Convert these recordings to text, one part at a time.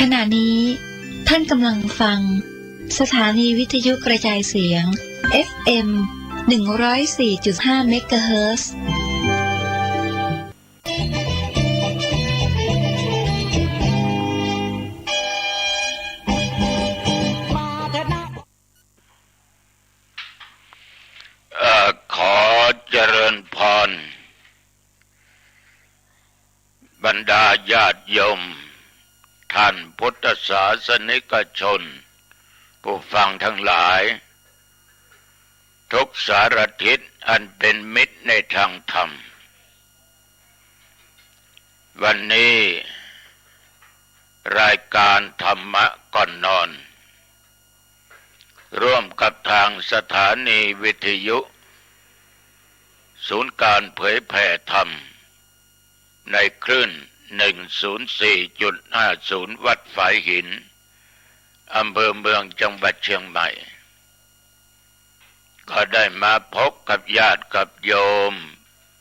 ขณะนี้ท่านกำลังฟังสถานีวิทยุกระจายเสียง FM 104.5 เมกะเฮิรตซ์ขอเจริญพรบรรดาญาติโยมท่านพุทธศาสนิกชนผู้ฟังทั้งหลายทุกสารทิศอันเป็นมิตรในทางธรรมวันนี้รายการธรรมะก่อนนอนร่วมกับทางสถานีวิทยุศูนย์การเผยแผ่ธรรมในคลื่น 104.50 วัดฝายหินอำเภอเมืองจังหวัดเชียงใหม่ก็ได้มาพบกับญาติกับโยม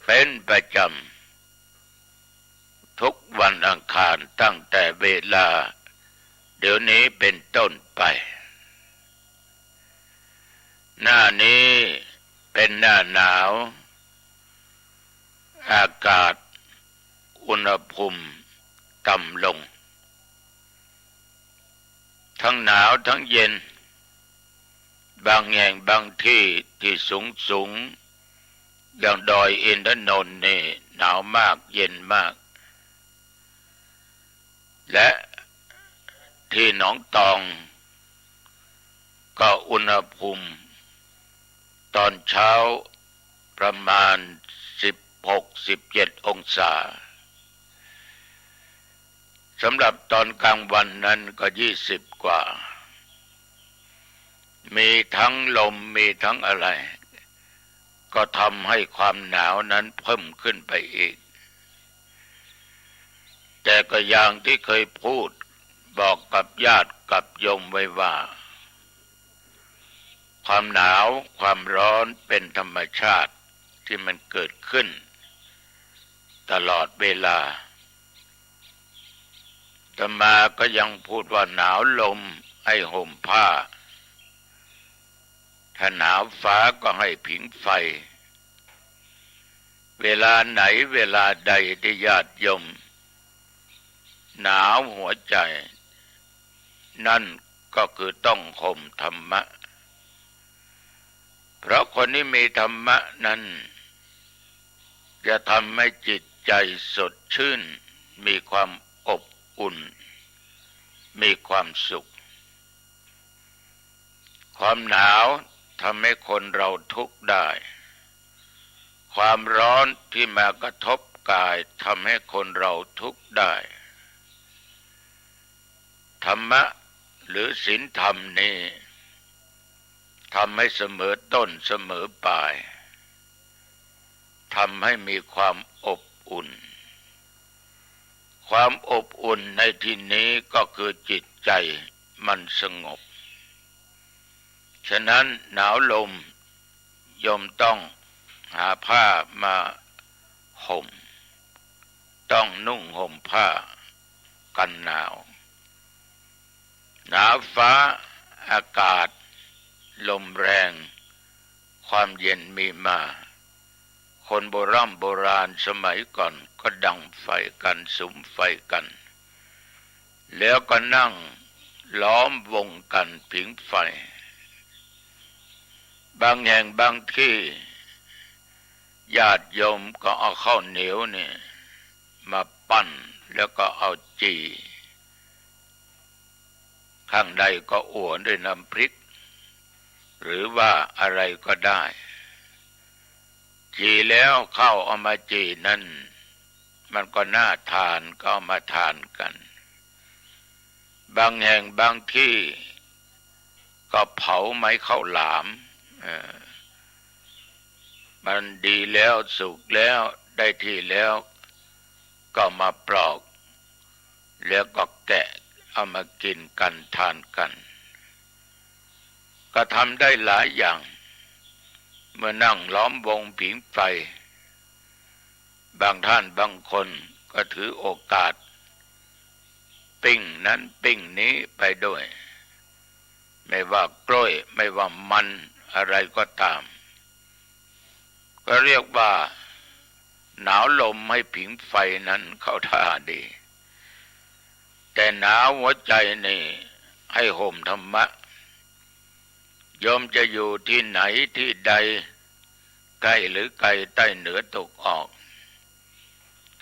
เป็นประจำทุกวันอังคารตั้งแต่เวลาเดี๋ยวนี้เป็นต้นไปหน้านี้เป็นหน้าหนาวอากาศอุณหภูมิต่ำลงทั้งหนาวทั้งเย็นบางแห่งบางที่ที่สูงอย่างดอยอินทนนท์นี่หนาวมากเย็นมากและที่หนองตองก็อุณหภูมิตอนเช้าประมาณ16-17 องศาสำหรับตอนกลางวันนั้นก็20 กว่ามีทั้งลมมีทั้งอะไรก็ทำให้ความหนาวนั้นเพิ่มขึ้นไปอีกแต่ก็อย่างที่เคยพูดบอกกับญาติกับโยมไว้ว่าความหนาวความร้อนเป็นธรรมชาติที่มันเกิดขึ้นตลอดเวลาอาตมาก็ยังพูดว่าหนาวลมให้ห่มผ้าถ้าหนาวฟ้าก็ให้ผิงไฟเวลาไหนเวลาใดที่ญาติโยมหนาวหัวใจนั่นก็คือต้องห่มธรรมะเพราะคนที่มีธรรมะนั้นจะทำให้จิตใจสดชื่นมีความอบอุ่นมีความสุขความหนาวทำให้คนเราทุกข์ได้ความร้อนที่มากระทบกายทำให้คนเราทุกข์ได้ธรรมะหรือศีลธรรมนี้ทำให้เสมอต้นเสมอปลายทำให้มีความอบอุ่นความอบอุ่นในที่นี้ก็คือจิตใจมันสงบฉะนั้นหนาวลมโยมต้องหาผ้ามาห่มต้องนุ่งห่มผ้ากันหนาวหนาวฟ้าอากาศลมแรงความเย็นมีมาคนโบราณสมัยก่อนก็ดังไฟกันสุมไฟกันแล้วก็นั่งล้อมวงกันผิงไฟบางแห่งบางที่ญาติโยมก็เอาข้าวเหนียวเนี่ยมาปั้นแล้วก็เอาจีข้างใดก็อั่วด้วยน้ำพริกหรือว่าอะไรก็ได้จีแล้วข้าวเอามาจีนั่นมันก็น่าทานก็เอามาทานกันบางแห่งบางที่ก็เผาไม้ข้าวหลามมันดีแล้วสุกแล้วได้ที่แล้วก็มาปลอกแล้วก็แกะเอามากินกันทานกันก็ทำได้หลายอย่างเมื่อนั่งล้อมวงผิงไฟบางท่านบางคนก็ถือโอกาส ปิ้งนั้นปิ้งนี้ไปด้วยไม่ว่ากล้วยไม่ว่ามันอะไรก็ตามก็เรียกว่าหนาวลมให้ผิงไฟนั้นเข้าท่าดีแต่หนาวหัวใจนี่ให้ห่มธรรมะโยมจะอยู่ที่ไหนที่ใดใกล้หรือไกลใต้เหนือตกออก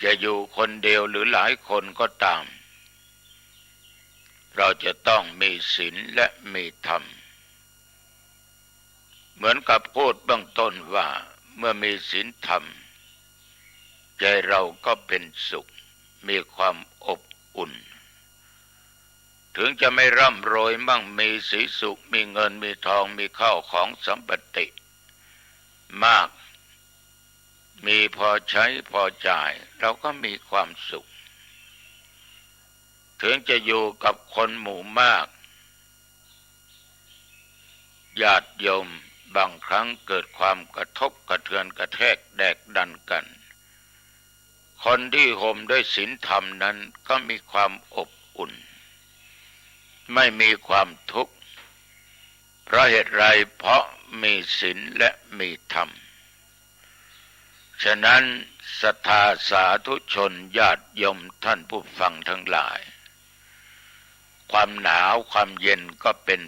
จะอยู่คนเดียวหรือหลายคนก็ตามเราจะต้องมีศีลและมีธรรมเหมือนกับพูดเบื้องต้นว่าเมื่อมีศีลธรรมใจเราก็เป็นสุขมีความอบอุ่นถึงจะไม่ร่ำรวยมั่งมีสีสุขมีเงินมีทองมีข้าวของสัมปติมากมีพอใช้พอจ่ายเราก็มีความสุขถึงจะอยู่กับคนหมู่มากญาติโยมบางครั้งเกิดความกระทบกระเทือนกระแทกแดกดันกันคนที่ห่มด้วยศีลธรรมนั้นก็มีความอบอุ่นไม่มีความทุกข์เพราะเหตุไรเพราะมีศีลและมีธรรมฉะนั้นศรัทธาสาธุชนญาติโยมท่านผู้ฟังทั้งหลายความหนาวความเย็นก็เป็น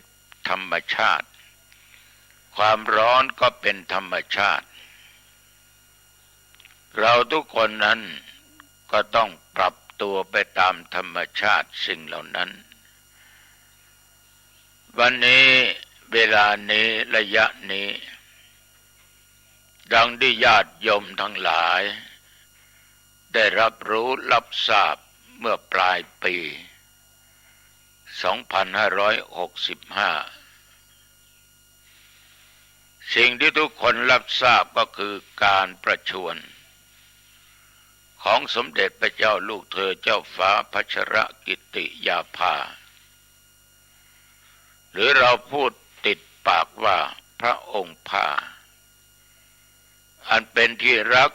ธรรมชาติความร้อนก็เป็นธรรมชาติเราทุกคนนั้นก็ต้องปรับตัวไปตามธรรมชาติสิ่งเหล่านั้นวันนี้เวลานี้ระยะนี้ดังที่ญาติโยมทั้งหลายได้รับรู้รับทราบเมื่อปลายปี2565สิ่งที่ทุกคนรับทราบก็คือการประชวรของสมเด็จพระเจ้าลูกเธอเจ้าฟ้าพัชรกิติยาภาหรือเราพูดติดปากว่าพระองค์พาอันเป็นที่รัก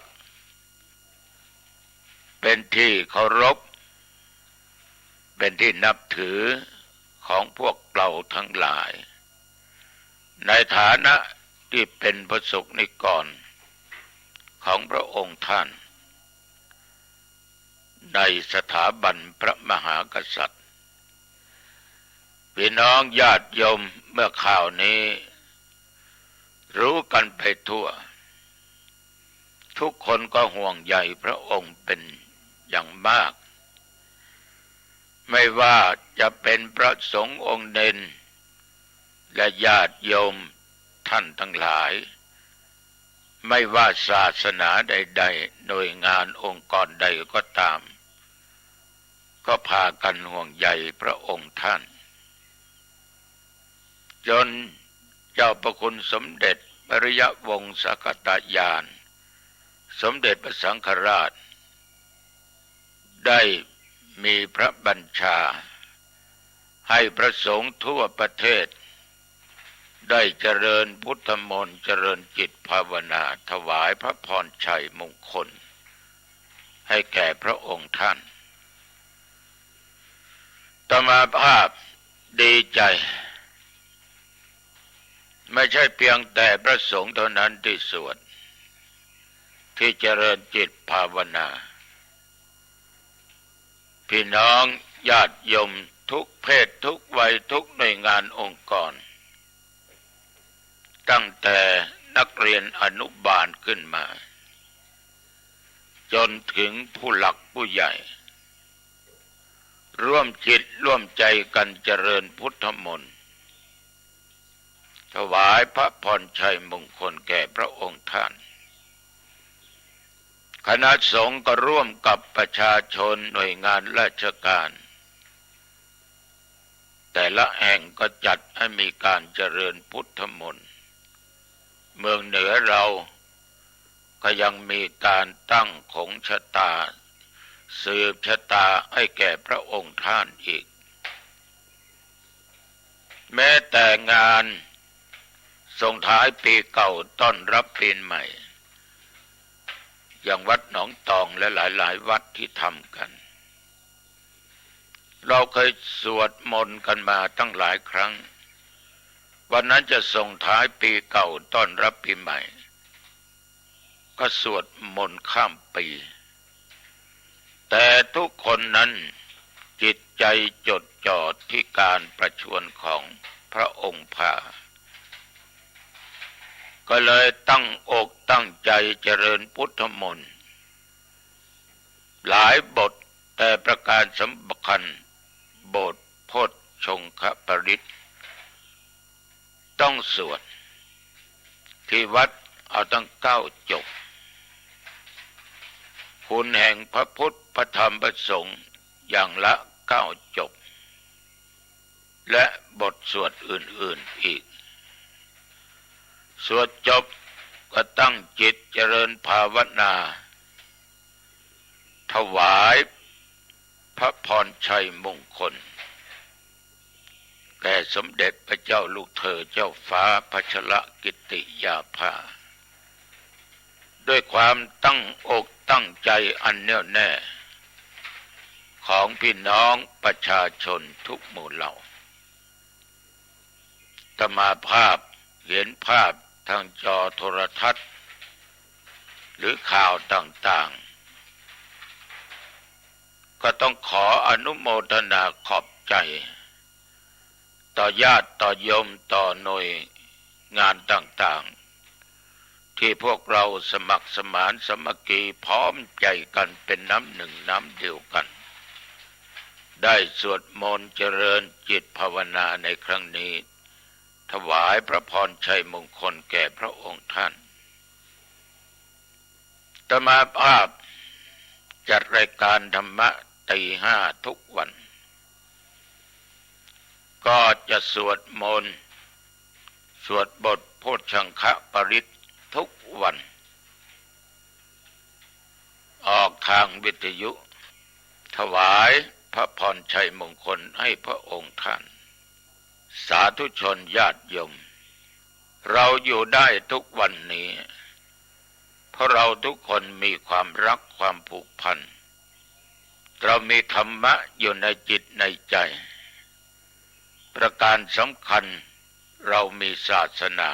เป็นที่เคารพเป็นที่นับถือของพวกเราทั้งหลายในฐานะที่เป็นพระสงฆ์นิกรของพระองค์ท่านในสถาบันพระมหากษัตริย์พี่น้องญาติโยมเมื่อข่าวนี้รู้กันไปทั่วทุกคนก็ห่วงใยพระองค์เป็นอย่างมากไม่ว่าจะเป็นพระสงฆ์องค์เด่นและญาติโยมท่านทั้งหลายไม่ว่าศาสนาใดๆหน่วยงานองค์กรใดก็ตามก็พากันห่วงใยพระองค์ท่านจนเจ้าประคุณสมเด็จปริยวงศกตญาณสมเด็จพระสังฆราชได้มีพระบัญชาให้พระสงฆ์ทั่วประเทศได้เจริญพุทธมนต์เจริญจิตภาวนาถวายพระพรชัยมงคลให้แก่พระองค์ท่านอาตมาภาพดีใจไม่ใช่เพียงแต่พระสงฆ์เท่านั้นที่สวดที่เจริญจิตภาวนาพี่น้องญาติโยมทุกเพศทุกวัยทุกหน่วยงานองค์กรตั้งแต่นักเรียนอนุบาลขึ้นมาจนถึงผู้หลักผู้ใหญ่ร่วมจิตร่วมใจกันเจริญพุทธมนต์ถวายพระพรชัยมงคลแก่พระองค์ท่านคณะสงฆ์ก็ร่วมกับประชาชนหน่วยงานราชการแต่ละแห่งก็จัดให้มีการเจริญพุทธมนต์เมืองเหนือเราก็ยังมีการตั้งขงชะตาสืบชะตาให้แก่พระองค์ท่านอีกแม้แต่งานส่งท้ายปีเก่าต้อนรับปีใหม่อย่างวัดหนองตองและหลายๆวัดที่ทำกันร เราเคยสวดมนต์กันมาตั้งหลายครั้งวันนั้นจะส่งท้ายปีเก่าต้อนรับปีใหม่ก็สวดมนต์ข้ามปีแต่ทุกคนนั้นจิตใจจดจ่อที่การประชวรของพระองค์พาก็เลยตั้งอกตั้งใจเจริญพุทธมนต์หลายบทแต่ประการสำคัญบทโพชฌงคปริตต้องสวดที่วัดเอาตั้ง9 จบคุณแห่งพระพุทธพระธรรมพระสงฆ์อย่างละ9 จบและบทสวดอื่นๆอีกสวดจบก็ตั้งจิตเจริญภาวนาถวายพระพรชัยมงคลแก่สมเด็จพระเจ้าลูกเธอเจ้าฟ้าพัชรกิติยาภาด้วยความตั้งอกตั้งใจอันแน่วแน่ของพี่น้องประชาชนทุกหมู่เหล่าอาตมาภาพเห็นภาพทางจอโทรทัศน์หรือข่าวต่างๆก็ต้องขออนุโมทนาขอบใจต่อญาติต่อโยมต่อหน่วยงานต่างๆที่พวกเราสมัครสมานสมัคคีพร้อมใจกันเป็นน้ำหนึ่งน้ำเดียวกันได้สวดมนต์เจริญจิตภาวนาในครั้งนี้ถวายพระพรชัยมงคลแก่พระองค์ท่านอาตมาภาพจัดรายการธรรมะตี 5ทุกวันก็จะสวดมนต์สวดบทโพชฌงคปริตทุกวันออกทางวิทยุถวายพระพรชัยมงคลให้พระองค์ท่านสาธุชนญาติโยมเราอยู่ได้ทุกวันนี้เพราะเราทุกคนมีความรักความผูกพันเรามีธรรมะอยู่ในจิตในใจประการสำคัญเรามีศาสนา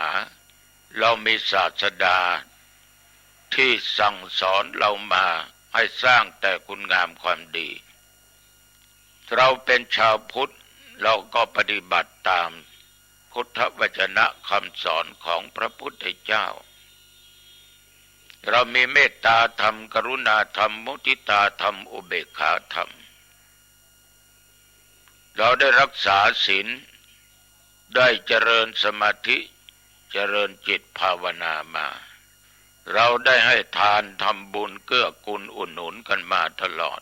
เรามีศาสดาที่สั่งสอนเรามาให้สร้างแต่คุณงามความดีเราเป็นชาวพุทธเราก็ปฏิบัติตามพุทธวจนะคำสอนของพระพุทธเจ้าเรามีเมตตาธรรมกรุณาธรรมมุทิตาธรรมอุเบกขาธรรมเราได้รักษาศีลได้เจริญสมาธิเจริญจิตภาวนามาเราได้ให้ทานทำบุญเกื้อกูลอุดหนุนกันมาตลอด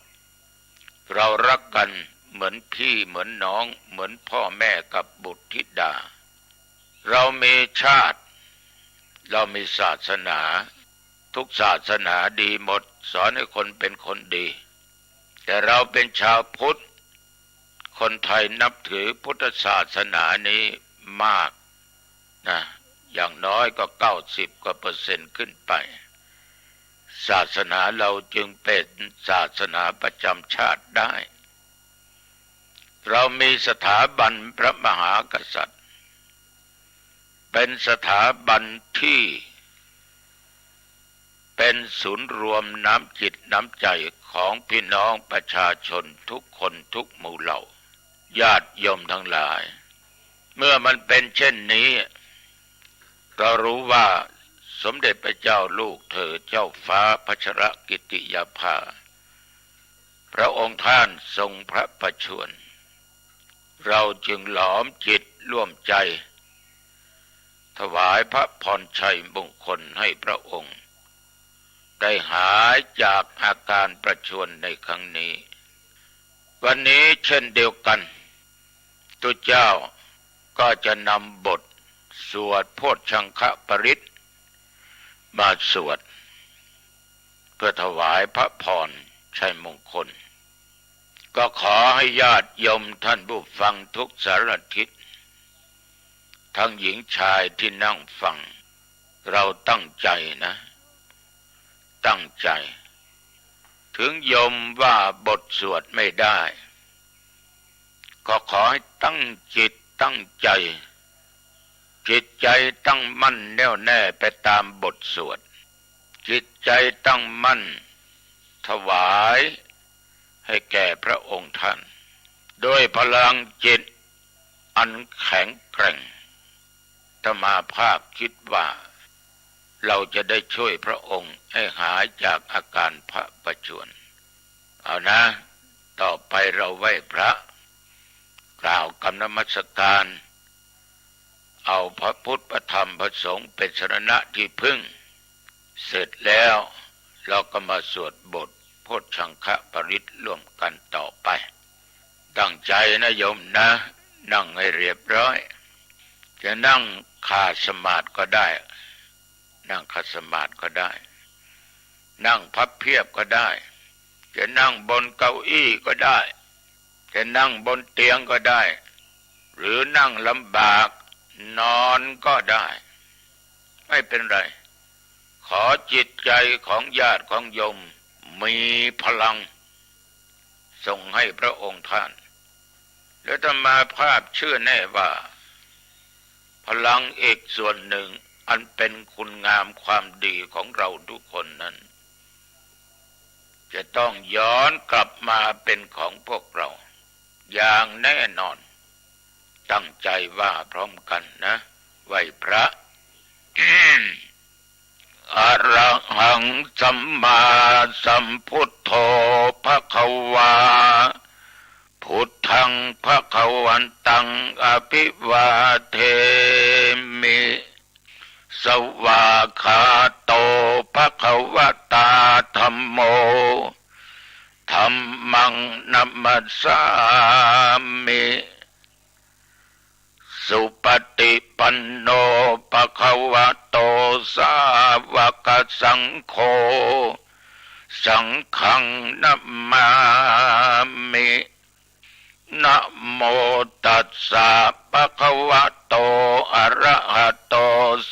เรารักกันเหมือนพี่เหมือนน้องเหมือนพ่อแม่กับบุตรธิดาเรามีชาติเรามีศาสนาทุกศาสนาดีหมดสอนให้คนเป็นคนดีแต่เราเป็นชาวพุทธคนไทยนับถือพุทธศาสนานี้มากนะอย่างน้อยก็90%ขึ้นไปศาสนาเราจึงเป็นศาสนาประจำชาติได้เรามีสถาบันพระมหากษัตริย์เป็นสถาบันที่เป็นศูนย์รวมน้ำจิตน้ำใจของพี่น้องประชาชนทุกคนทุกหมู่เหล่าญาติโยมทั้งหลายเมื่อมันเป็นเช่นนี้เรารู้ว่าสมเด็จพระเจ้าลูกเธอเจ้าฟ้าพัชรกิติยาภาพระองค์ท่านทรงพระประชวรเราจึงหลอมจิตร่วมใจถวายพระพรชัยมงคลให้พระองค์ได้หายจากอาการประชวรในครั้งนี้วันนี้เช่นเดียวกันตุเจ้าก็จะนำบทสวดโพชฌงคปริตมาสวดเพื่อถวายพระพรชัยมงคลก็ขอให้ญาติโยมท่านผู้ฟังทุกสารทิศทั้งหญิงชายที่นั่งฟังเราตั้งใจนะตั้งใจถึงโยมว่าบทสวดไม่ได้ ให้ตั้งจิตตั้งใจจิตใจตั้งมั่นแน่วแน่ไปตามบทสวดจิตใจตั้งมั่นถวายให้แก่พระองค์ท่านโดยพลังจิตอันแข็งแกร่งอาตมาภาพคิดว่าเราจะได้ช่วยพระองค์ให้หายจากอาการพระประชวรเอานะต่อไปเราไหว้พระกล่าวคำนมัสการเอาพระพุทธพระธรรมพระสงฆ์เป็นสรณะที่พึ่งเสร็จแล้วเราก็มาสวดบทโพชฌังคปริตร่วมกันต่อไปตั้งใจนะโยมนะนั่งให้เรียบร้อยจะนั่งคาสมาธิก็ได้นั่งคาสมาธิก็ได้นั่งพับเพียบก็ได้จะนั่งบนเก้าอี้ก็ได้จะนั่งบนเตียงก็ได้หรือนั่งลำบากนอนก็ได้ไม่เป็นไรขอจิตใจของญาติของโยมมีพลังส่งให้พระองค์ท่านแล้วอาตมาภาพเชื่อแน่ว่าพลังอีกส่วนหนึ่งอันเป็นคุณงามความดีของเราทุกคนนั้นจะต้องย้อนกลับมาเป็นของพวกเราอย่างแน่นอนตั้งใจว่าพร้อมกันนะไหว้พระ อะระหังสัมมาสัมพุทโธภควาพุทธังภควันตังอภิวาเทมิสวากขาโตภควตาธัมโมธัมมังนัมมัสสามิสุปฏิปันโนภควโตสาวกสังโฆสังฆังนัมมามินะโมตัสสะภะคะวะโตอะระหะโต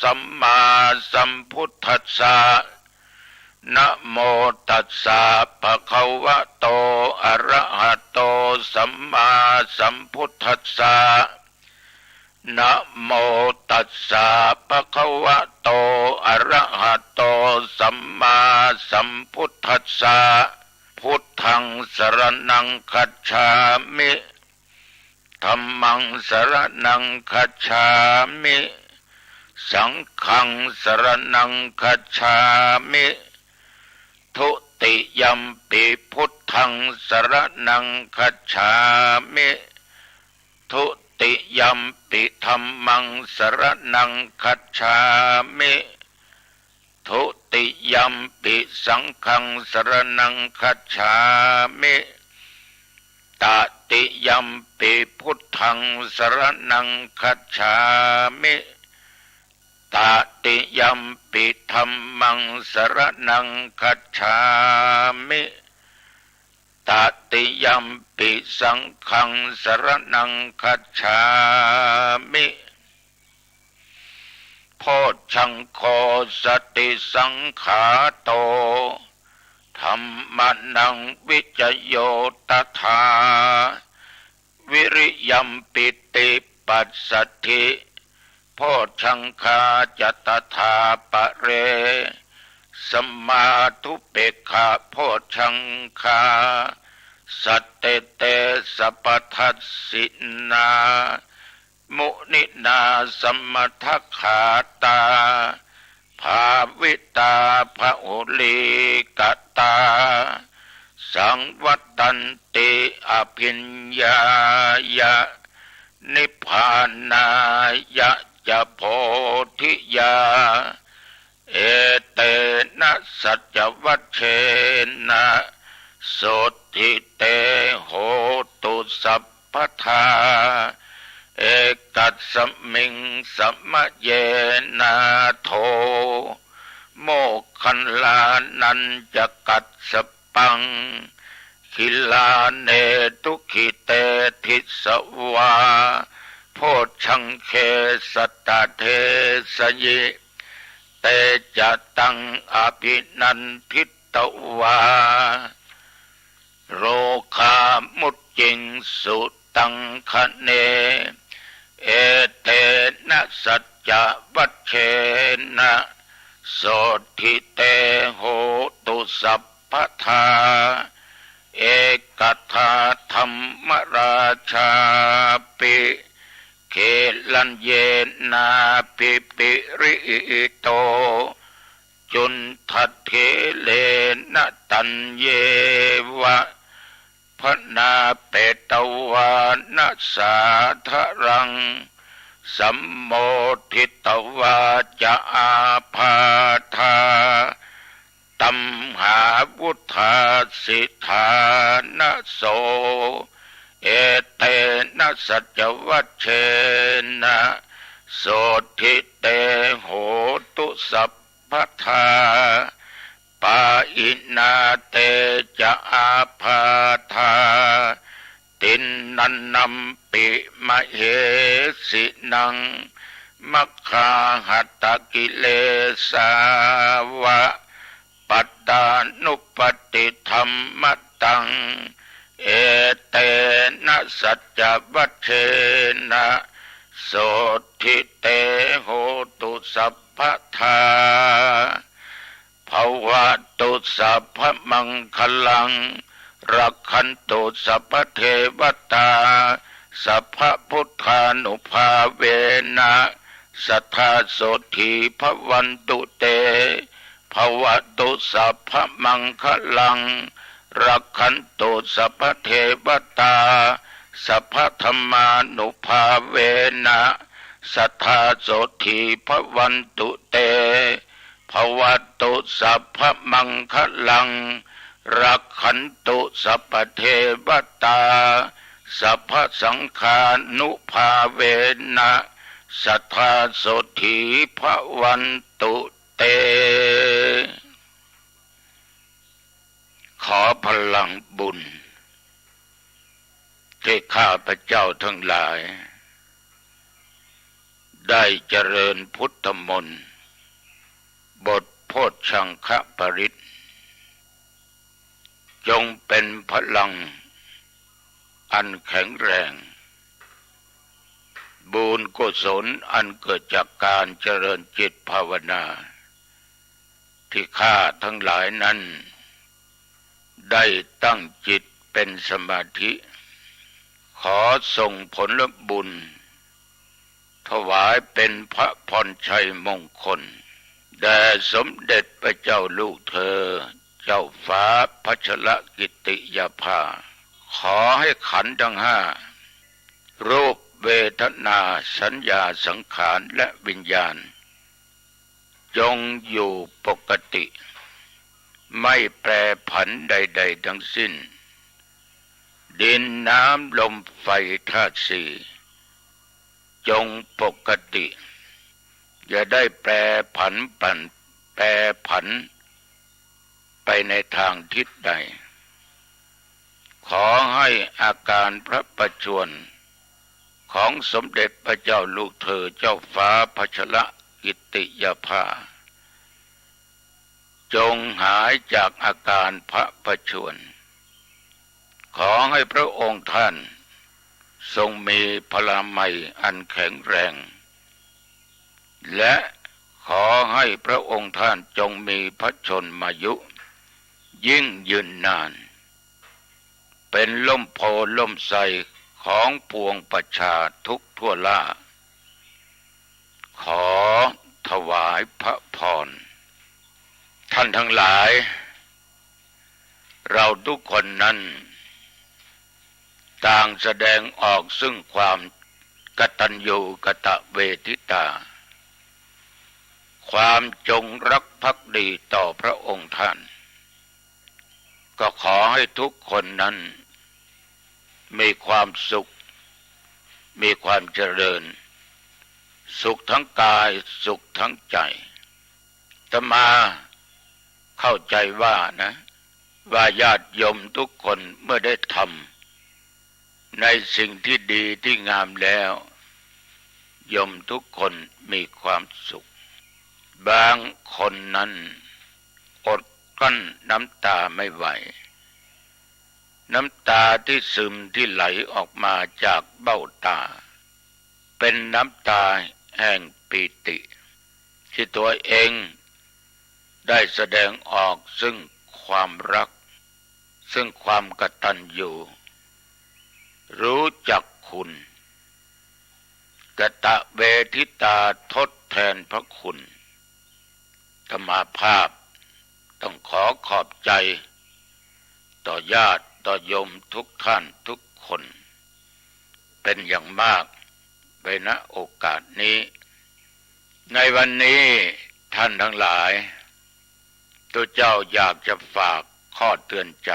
สัมมาสัมพุทธัสสะนะโมตัสสะภะคะวะโตอะระหะโตสัมมาสัมพุทธัสสะนะโมตัสสะภะคะวะโตอะระหะโตสัมมาสัมพุทธัสสะพุทธังสรณังคัจฉามิธัมมังสรณังคัจฉามิสังฆังสรณังคัจฉามิทุติยัมปิพุทธังสรณังคัจฉามิทุติยัมปิธัมมังสรณังคัจฉามิทุติยัมปิสังฆังสรณังคัจฉามิตติยัมปิพุทธังสรณังคัจฉามิตติยัมปิธัมมังสรณังคัจฉามิตติยัมปิสังฆังสรณังคัจฉามิโพชฌังโฆสติสังขาโตธัมมานังวิจโยตถาวิริยัมปิติปัสสธิโพชฌังคาจตถาปะเรสัมมาทุเปกขาโพชฌังคาสัตเตเตสัพพทัสสินามุนินาสัมมทัคขาตาภาวิตาภะอุลีกตาสังวัตตันติอภิญญายะนิพพานายะจะโพธิยาเอเตนะสัจวัชเชนะโสติเตโหตุสัพพทาเอกัสสมิงสัมมะเยนะโทโมคคัลลานันจะกัสสปังคิลาเนตุขิเตทิสวาโพชฌังเคสัตตเทสยิเตจะตังอภินันทิตวาโรคามุจจิงสุต ตังคะเนเอเตนะสัจจะวัชเชนะโสทิเตโหตุสัพพทาเอกทาธรรมราชาปิเคลันเยนาปิปิริโตจุนทัตเถเลนะตัญเยวะพนาเปตวานะสาทรังสัมโมทิตวาจะอาพาธาตัมหาวุธาสิทธานะโสเอเตนะสัจวัชเชนะโสทิเตโหตุสัพพทาปาอินาเตจะอาพาธาตินนันนัมปิมะเหสินังมัคคาหัตตกิเลสาวะปัตตานุปติธรรมตังเอเตนะสัจจวัชเชนะโสทิเตโหตุสัพพทาภวตุสัพพมังคลังรักขันตุสัพพเทวตาสัพพพุทธานุภาเวนะสัทธาโสธีภวันตุเตภวตุสัพพมังคลังรักขันตุสัพพเทวตาสัพพธรรมานุภาเวนะสัทธาโสธีภวันตุเตภวตุสัพพมังคลังรักขันตุสัพพเทวตาสัพพสังฆานุภาเวนะสัทธาโสธีภวันตุเตขอพลังบุญที่ข้าพเจ้าทั้งหลายได้เจริญพุทธมนต์บทโพชฌังคปริตจงเป็นพลังอันแข็งแรงบุญกุศลอันเกิดจากการเจริญจิตภาวนาที่ข้าทั้งหลายนั้นได้ตั้งจิตเป็นสมาธิขอส่งผลบุญถวายเป็นพระพรชัยมงคลแด่สมเด็จพระเจ้าลูกเธอเจ้าฟ้าพัชรกิติยาภาขอให้ขันธ์ทั้งห้ารูปเวทนาสัญญาสังขารและวิญญาณจงอยู่ปกติไม่แปรผันใดๆทั้งสิ้นดินน้ำลมไฟธาตุสี่จงปกติอย่าได้แปรผันไปในทางทิศใดขอให้อาการพระประชวรของสมเด็จพระเจ้าลูกเธอเจ้าฟ้าพัชรกิติยาภาจงหายจากอาการพระประชวรขอให้พระองค์ท่านทรงมีพลามัยอันแข็งแรงและขอให้พระองค์ท่านจงมีพระชนมายุยิ่งยืนนานเป็นล่มโพล่มไทรของปวงประชาทุกทั่วล่าขอถวายพระพรท่านทั้งหลายเราทุกคนนั้นต่างแสดงออกซึ่งความกตัญญูกตเวทิตาความจงรักภักดีต่อพระองค์ท่านก็ขอให้ทุกคนนั้นมีความสุขมีความเจริญสุขทั้งกายสุขทั้งใจอาตมาเข้าใจว่าญาติโยมทุกคนเมื่อได้ทำในสิ่งที่ดีที่งามแล้วโยมทุกคนมีความสุขบางคนนั้นอดกลั้นน้ำตาไม่ไหว น้ำตาที่ซึมที่ไหลออกมาจากเบ้าตาเป็นน้ำตาแห่งปีติที่ตัวเองได้แสดงออกซึ่งความรักซึ่งความกตัญญูรู้จักคุณกตเวทิตาทดแทนพระคุณธรรมาภาพต้องขอขอบใจต่อญาติต่อโยมทุกท่านทุกคนเป็นอย่างมากไปณโอกาสนี้ในวันนี้ท่านทั้งหลายตัวเจ้าอยากจะฝากข้อเตือนใจ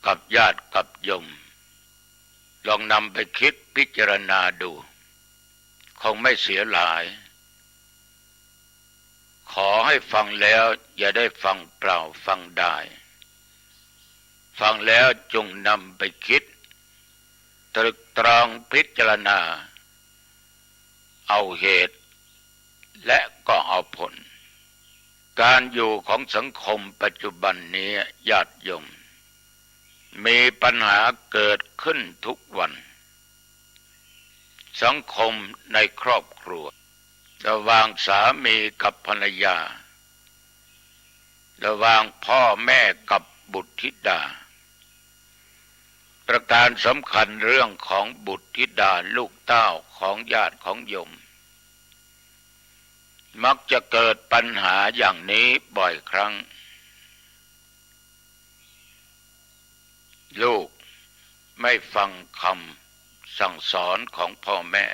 กับญาติกับโยมลองนำไปคิดพิจารณาดูคงไม่เสียหลายขอให้ฟังแล้วอย่าได้ฟังเปล่าฟังได้ฟังแล้วจงนำไปคิดตรึกตรองพิจารณาเอาเหตุและก็เอาผลการอยู่ของสังคมปัจจุบันนี้ญาติโยมมีปัญหาเกิดขึ้นทุกวันสังคมในครอบครัวระหว่างสามีกับภรรยาระหว่างพ่อแม่กับบุตรธิดาประการสำคัญเรื่องของบุตรธิดาลูกเต้าของญาติของโยมมักจะเกิดปัญหาอย่างนี้บ่อยครั้งลูกไม่ฟังคำสั่งสอนของพ่อแม่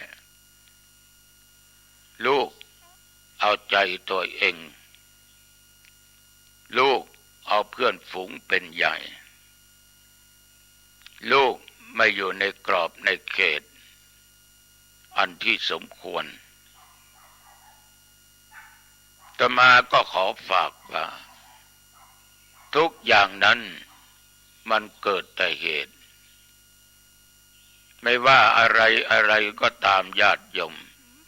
ลูกเอาใจตัวเองลูกเอาเพื่อนฝูงเป็นใหญ่ลูกไม่อยู่ในกรอบในเขตอันที่สมควรอาตมาก็ขอฝากว่าทุกอย่างนั้นมันเกิดแต่เหตุไม่ว่าอะไรอะไรก็ตามญาติโยม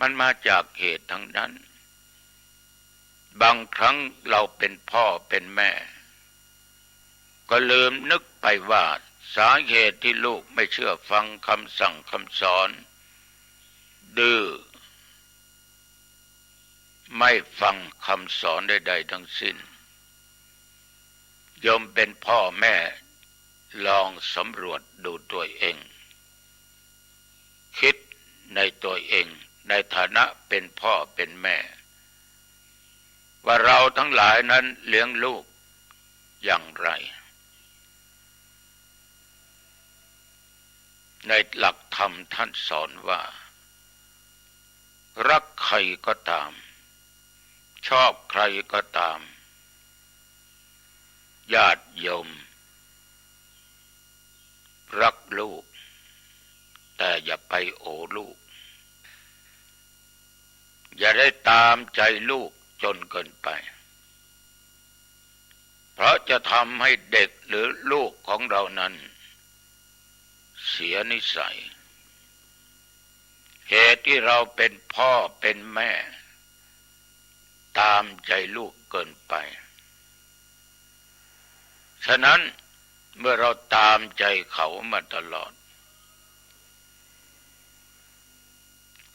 มันมาจากเหตุทั้งนั้นบางครั้งเราเป็นพ่อเป็นแม่ก็ลืมนึกไปว่าสาเหตุที่ลูกไม่เชื่อฟังคำสั่งคำสอนดื้อไม่ฟังคำสอนใดๆทั้งสิ้นโยมเป็นพ่อแม่ลองสำรวจดูตัวเองคิดในตัวเองในฐานะเป็นพ่อเป็นแม่ว่าเราทั้งหลายนั้นเลี้ยงลูกอย่างไรในหลักธรรมท่านสอนว่ารักใครก็ตามชอบใครก็ตามญาติโยมรักลูกแต่อย่าไปโอลูกอย่าได้ตามใจลูกจนเกินไปเพราะจะทำให้เด็กหรือลูกของเรานั้นเสียนิสัยเหตุที่เราเป็นพ่อเป็นแม่ตามใจลูกเกินไปฉะนั้นเมื่อเราตามใจเขามาตลอด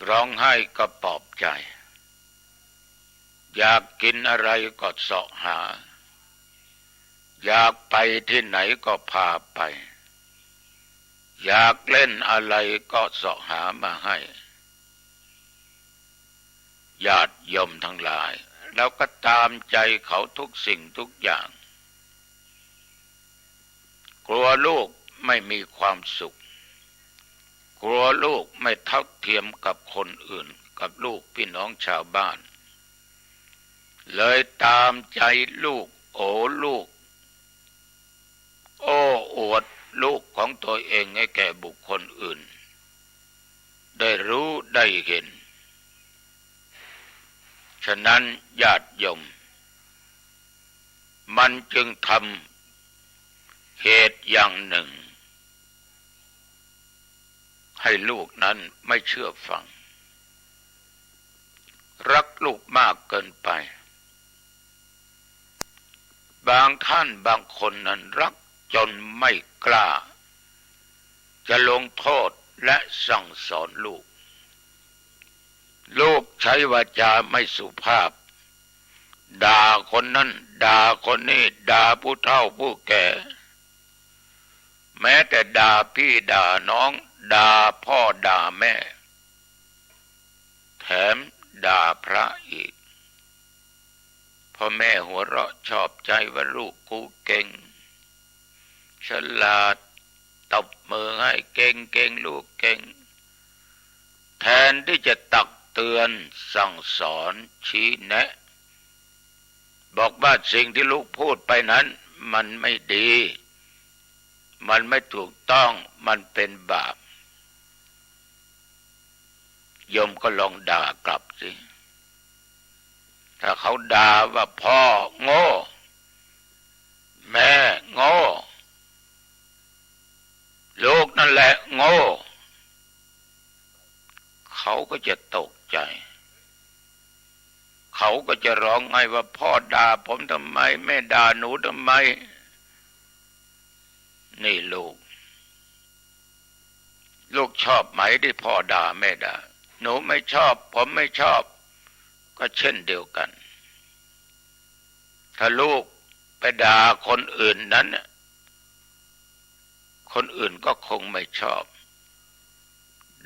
ร้องไห้ก็ปลอบใจอยากกินอะไรก็เสาะหาอยากไปที่ไหนก็พาไปอยากเล่นอะไรก็เสาะหามาให้ญาติโยมทั้งหลายแล้วก็ตามใจเขาทุกสิ่งทุกอย่างกลัวลูกไม่มีความสุขกลัวลูกไม่เท่าเทียมกับคนอื่นกับลูกพี่น้องชาวบ้านเลยตามใจลูกโอ้ลูกโอ้อวดลูกของตัวเองให้แก่บุคคลอื่นได้รู้ได้เห็นฉะนั้นญาติโยมมันจึงทำเหตุอย่างหนึ่งให้ลูกนั้นไม่เชื่อฟังรักลูกมากเกินไปบางท่านบางคนนั้นรัก จนไม่กล้าจะลงโทษและสั่งสอนลูกลูกใช้วาจาไม่สุภาพด่าคนนั้นด่าคนนี้ด่าผู้เฒ่าผู้แก่แม้แต่ด่าพี่ด่าน้องด่าพ่อด่าแม่แถมด่าพระอีกพ่อแม่หัวเราะชอบใจว่าลูกกูเก่งฉลาดตบมือให้เก่งเก่งลูกเก่งแทนที่จะตักเตือนสั่งสอนชี้แนะบอกว่าสิ่งที่ลูกพูดไปนั้นมันไม่ดีมันไม่ถูกต้องมันเป็นบาปโยมก็ลองด่ากลับสิถ้าเขาด่าว่าพ่อโง่แม่โง่ลูกนั่นแหละโง่เขาก็จะตกใจเขาก็จะร้องไห้ว่าพ่อด่าผมทำไมแม่ด่าหนูทำไมนี่ลูกชอบไหมที่พ่อด่าแม่ด่าหนูไม่ชอบผมไม่ชอบก็เช่นเดียวกันถ้าลูกไปด่าคนอื่นนั้นคนอื่นก็คงไม่ชอบ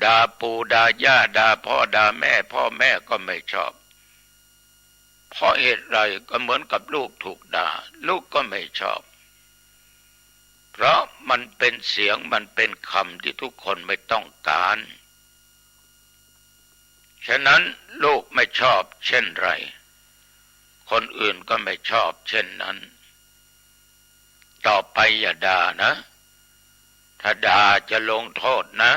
ด่าปู่ด่าย่าด่าพ่อด่าแม่พ่อแม่ก็ไม่ชอบเพราะเหตุไรก็เหมือนกับลูกถูกด่าลูกก็ไม่ชอบเพราะมันเป็นเสียงมันเป็นคำที่ทุกคนไม่ต้องการฉะนั้นลูกไม่ชอบเช่นไรคนอื่นก็ไม่ชอบเช่นนั้นต่อไปอย่าด่านะถ้าด่าจะลงโทษนะ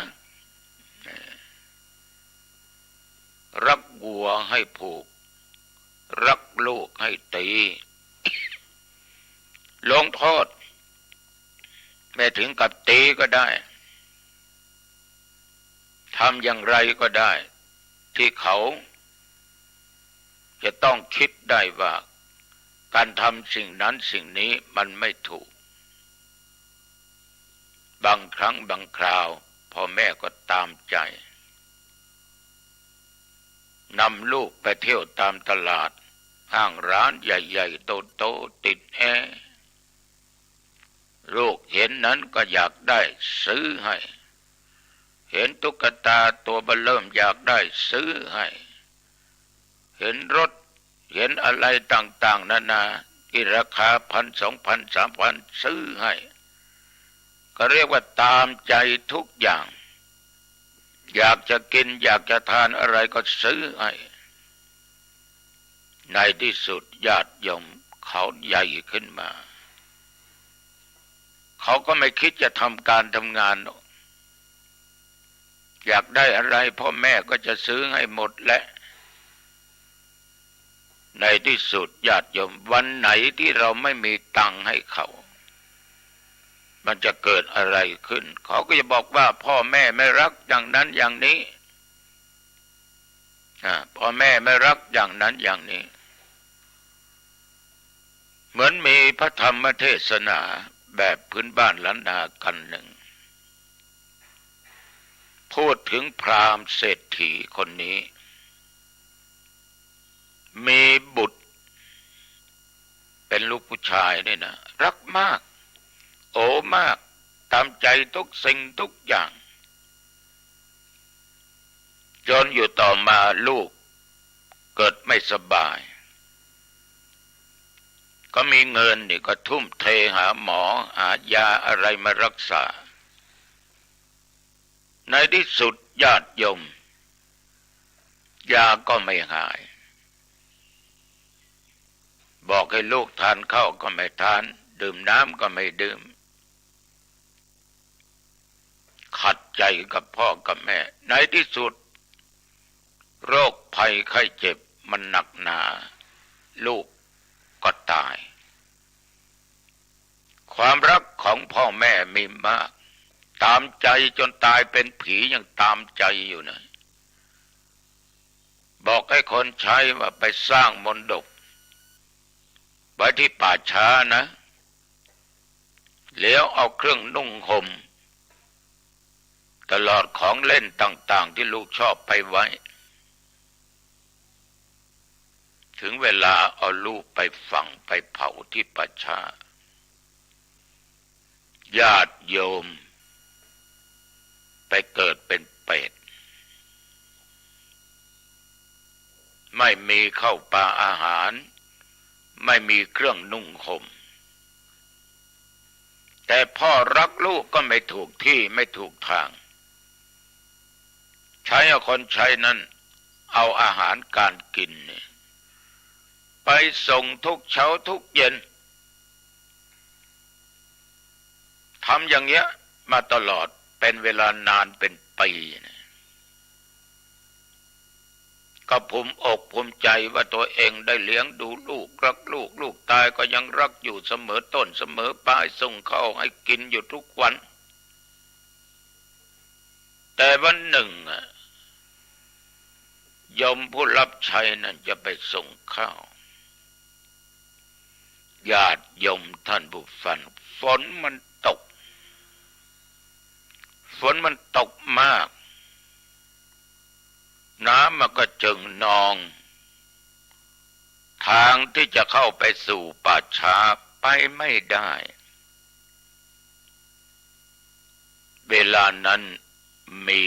รักวัวให้ผูกรักลูกให้ตีลงโทษไม่ถึงกับตีก็ได้ทำอย่างไรก็ได้ที่เขาจะต้องคิดได้ว่าการทำสิ่งนั้นสิ่งนี้มันไม่ถูกบางครั้งบางคราวพ่อแม่ก็ตามใจนำลูกไปเที่ยวตามตลาดห้างร้านใหญ่ๆโตๆติดแอร์ลูกเห็นนั้นก็อยากได้ซื้อให้เห็นตุ๊กตาตัวเบ้อเริ่มอยากได้ซื้อให้เห็นรถเห็นอะไรต่างๆนานาที่ราคา1,000 2,000 3,000ซื้อให้ก็เรียกว่าตามใจทุกอย่างอยากจะกินอยากจะทานอะไรก็ซื้อให้ในที่สุดญาติโยมเขาใหญ่ขึ้นมาเขาก็ไม่คิดจะทำการทำงานอยากได้อะไรพ่อแม่ก็จะซื้อให้หมดและในที่สุดญาติโยมวันไหนที่เราไม่มีตังค์ให้เขามันจะเกิดอะไรขึ้นเขาก็จะบอกว่าพ่อแม่ไม่รักอย่างนั้นอย่างนี้พ่อแม่ไม่รักอย่างนั้นอย่างนี้เหมือนมีพระธรรมเทศนาแบบพื้นบ้านล้านนากันหนึ่งพูดถึงพราหมณ์เศรษฐีคนนี้มีบุตรเป็นลูกผู้ชายนี่นะรักมากโอ้มากตามใจทุกสิ่งทุกอย่างจนอยู่ต่อมาลูกเกิดไม่สบายก็มีเงินนี่ก็ทุ่มเทหาหมอหายาอะไรมารักษาในที่สุดญาติโยมยาก็ไม่หายบอกให้ลูกทานข้าวก็ไม่ทานดื่มน้ำก็ไม่ดื่มขัดใจกับพ่อกับแม่ในที่สุดโรคภัยไข้เจ็บมันหนักหนาลูกก็ตายความรักของพ่อแม่มีมากตามใจจนตายเป็นผียังตามใจอยู่นะบอกให้คนใช้ว่าไปสร้างมนดบไว้ที่ป่าช้านะ แล้วเอาเครื่องนุ่งห่มตลอดของเล่นต่างๆที่ลูกชอบไปไว้ถึงเวลาเอาลูกไปฝังไปเผาที่ป่าช้าญาติโยมไปเกิดเป็นเปรตไม่มีข้าวปลาอาหารไม่มีเครื่องนุ่งห่มแต่พ่อรักลูกก็ไม่ถูกที่ไม่ถูกทางใช้คนใช้นั้นเอาอาหารการกินไปส่งทุกเช้าทุกเย็นทำอย่างเงี้ยมาตลอดเป็นเวลานานเป็นปีก็ภูมิอกภูมิใจว่าตัวเองได้เลี้ยงดูลูกรักลูกลูกตายก็ยังรักอยู่เสมอต้นเสมอปลายส่งข้าวให้กินอยู่ทุกวันแต่วันหนึ่งโยมผู้รับใช้นั่นจะไปส่งข้าวญาติโยมท่านผู้ฟังฝนมันตกมากน้ำมันก็จึงนองทางที่จะเข้าไปสู่ป่าช้าไปไม่ได้เวลานั้นมี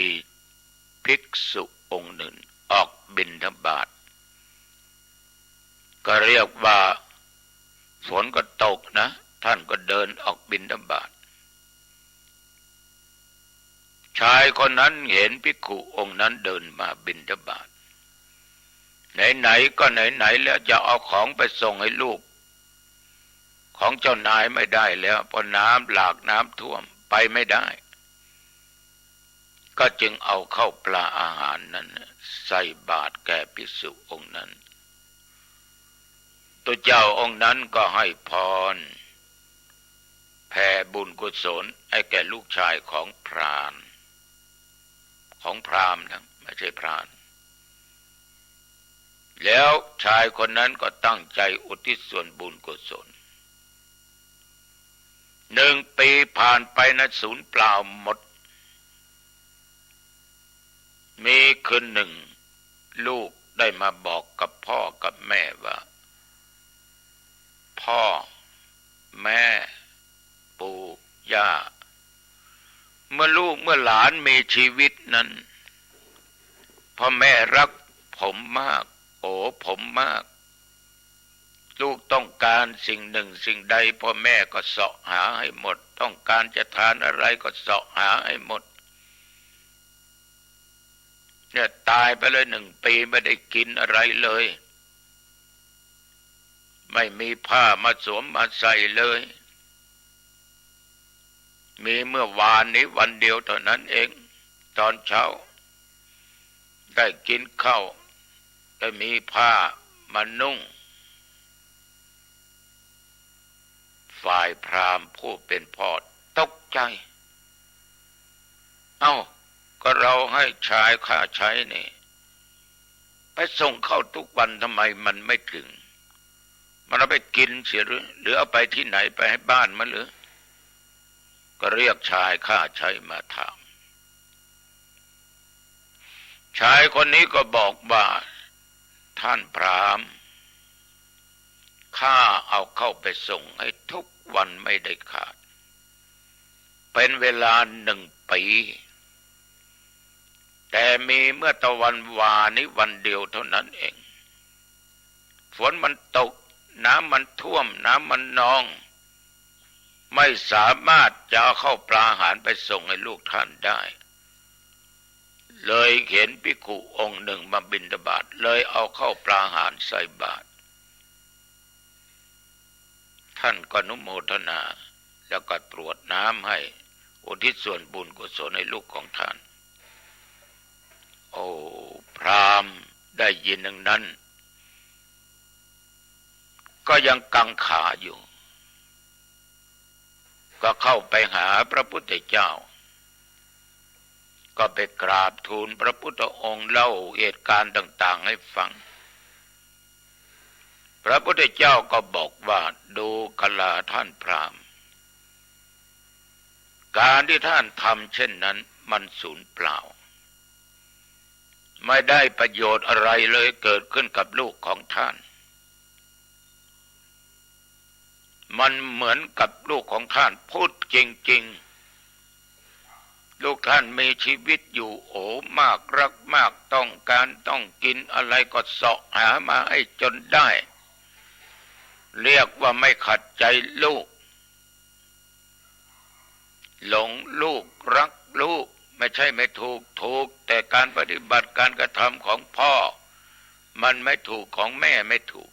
ภิกษุองค์หนึ่งออกบิณฑบาตก็เรียกว่าฝนก็ตกนะท่านก็เดินออกบิณฑบาตชายคนนั้นเห็นภิกขุองค์นั้นเดินมาบิณฑบาตไหนๆก็ไหนๆแล้วจะเอาของไปส่งให้ลูกของเจ้านายไม่ได้แล้วเพราะน้ำหลากน้ำท่วมไปไม่ได้ก็จึงเอาข้าวปลาอาหารนั้นใส่บาตรแก่ภิกษุองค์นั้นตัวเจ้าองค์นั้นก็ให้พรแผ่บุญกุศลให้แก่ลูกชายของพราหมณ์นะไม่ใช่พรานแล้วชายคนนั้นก็ตั้งใจอุทิศส่วนบุญกุศล1 ปีผ่านไปนะสูญเปล่าหมดมีคืนหนึ่งลูกได้มาบอกกับพ่อกับแม่ว่าพ่อแม่ปู่ย่าเมื่อลูกเมื่อหลานมีชีวิตนั้นพ่อแม่รักผมมากผมมากลูกต้องการสิ่งหนึ่งสิ่งใดพ่อแม่ก็เสาะหาให้หมดต้องการจะทานอะไรก็เสาะหาให้หมดเนี่ยตายไปเลย1 ปีไม่ได้กินอะไรเลยไม่มีผ้ามาสวมมาใส่เลยมีเมื่อวานนี้วันเดียวเท่านั้นเองตอนเช้าได้กินข้าวได้มีผ้ามานุ่งฝ่ายพราหมณ์ผู้เป็นพ่อตกใจก็เราให้ชายค่าใช้นี่ไปส่งเข้าทุกวันทำไมมันไม่ถึงมันเอาไปกินเสียหรือเอาไปที่ไหนไปให้บ้านมันหรือก็เรียกชายค่าใช้มาถามชายคนนี้ก็บอกว่าท่านพราหมณ์ข้าเอาเข้าไปส่งให้ทุกวันไม่ได้ขาดเป็นเวลา1 ปีแต่มีเมื่อตะวันวานี้วันเดียวเท่านั้นเองฝนมันตกน้ำมันท่วมน้ำมันนองไม่สามารถจะเอาเข้าปลาอาหารไปส่งให้ลูกท่านได้เลยเห็นภิกขุองค์หนึ่งมาบิณฑบาตเลยเอาเข้าปลาอาหารใส่บาตรท่านก็อนุโมทนาแล้วก็ตรวจน้ำให้อุทิศส่วนบุญกุศลให้ลูกของท่านพราหมณ์ได้ยินดังนั้นก็ยังกังขาอยู่ก็เข้าไปหาพระพุทธเจ้าก็ไปกราบทูลพระพุทธองค์เล่าเหตุการณ์ต่างๆให้ฟังพระพุทธเจ้าก็บอกว่าดูกลาท่านพราหมณ์ การที่ท่านทำเช่นนั้นมันสูญเปล่าไม่ได้ประโยชน์อะไรเลยเกิดขึ้นกับลูกของท่านมันเหมือนกับลูกของท่านพูดจริงๆลูกท่านมีชีวิตอยู่โอ้มากรักมากต้องการต้องกินอะไรก็เสาะหามาให้จนได้เรียกว่าไม่ขัดใจลูกหลงลูกรักลูกไม่ใช่ไม่ถูกแต่การปฏิบัติการกระทำของพ่อมันไม่ถูกของแม่ไม่ถูก